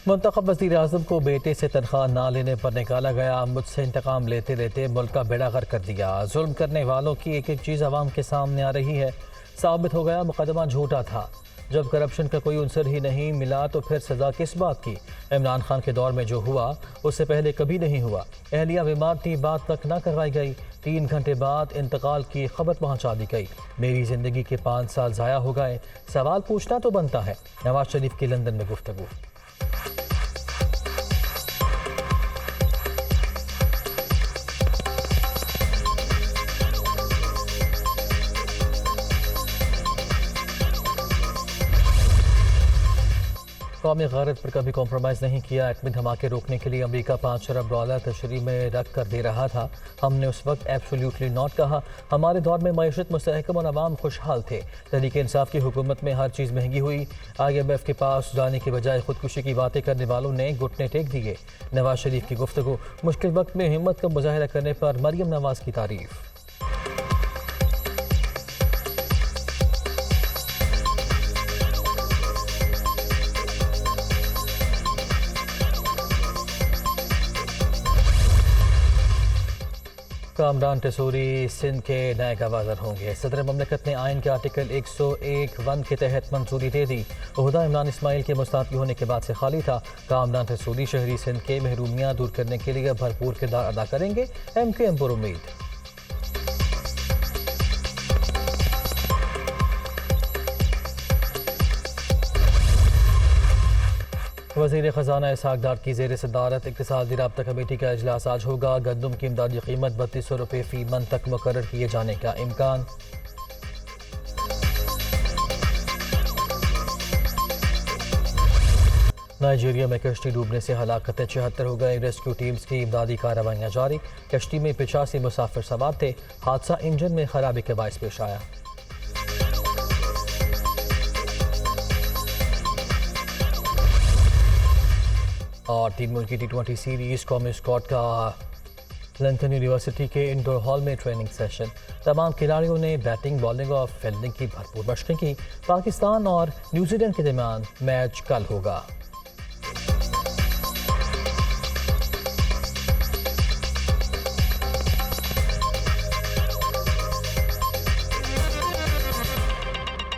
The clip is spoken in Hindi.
मुंतखब वज़ीर-ए-आज़म को बेटे से तनख्वाह ना लेने पर निकाला गया। मुझसे इंतकाम लेते लेते मुल्क का बेड़ा गर्क कर दिया। जुल्म करने वालों की एक एक चीज़ आवाम के सामने आ रही है। साबित हो गया मुकदमा झूठा था। जब करप्शन का कोई उनसर ही नहीं मिला तो फिर सज़ा किस बात की। इमरान खान के दौर में जो हुआ उससे पहले कभी नहीं हुआ। अहलिया बीमार थी, बात तक न करवाई गई। 3 घंटे बाद इंतकाल की खबर पहुंचा दी गई। मेरी ज़िंदगी के 5 साल ज़ाया हो गए। सवाल पूछना तो बनता है। नवाज शरीफ की लंदन में गुफ्तगू। कौमी गैरत पर कभी कॉम्प्रोमाइज़ नहीं किया। एटमी धमाके रोकने के लिए अमेरिका $5 अरब तशरीह में रख कर दे रहा था। हमने उस वक्त एब्सोल्युटली नॉट कहा। हमारे दौर में मईशत मुस्तहकम और अवाम खुशहाल थे। तहरीक इंसाफ की हुकूमत में हर चीज़ महंगी हुई। IMF के पास जाने की बजाय खुदकुशी की बातें करने वालों ने घुटने टेक दिए। नवाज शरीफ की गुफ्तगू। मुश्किल वक्त में हिम्मत का मुजाहिरा करने पर मरियम नवाज की तारीफ। कामरान टेसूरी सिंध के नए गवर्नर होंगे। सदर ममलिकत ने आइन के आर्टिकल 101(1) के तहत मंजूरी दे दी। ओहदा इमरान इस्माइल के मुस्तआफी होने के बाद से खाली था। कामरान टेसूरी शहरी सिंध के महरूमियाँ दूर करने के लिए भरपूर किरदार अदा करेंगे। MKM पर उम्मीद। वज़ीर ख़जाना इसहाक डार की ज़ेर सदारत इक़्तिसादी राब्ता कमेटी का इजलास आज होगा। गंदम की इमदादी कीमत 3200 रुपये फ़ी मन तक मुकर्रर किए जाने का इम्कान। नाइजीरिया में कश्ती डूबने से हलाकत 76 हो गए। रेस्क्यू टीम्स की इमदादी कार्रवाइयाँ जारी। कश्ती में 85 मुसाफिर सवार थे। हादसा इंजन में खराबी के बायस पेश आया। और 3 मुल्की T20 सीरीज़ कौमी स्क्वाड का लंदन यूनिवर्सिटी के इंडोर हॉल में ट्रेनिंग सेशन। तमाम खिलाड़ियों ने बैटिंग, बॉलिंग और फील्डिंग की भरपूर मशक़ें की। पाकिस्तान और न्यूजीलैंड के दरमियान मैच कल होगा।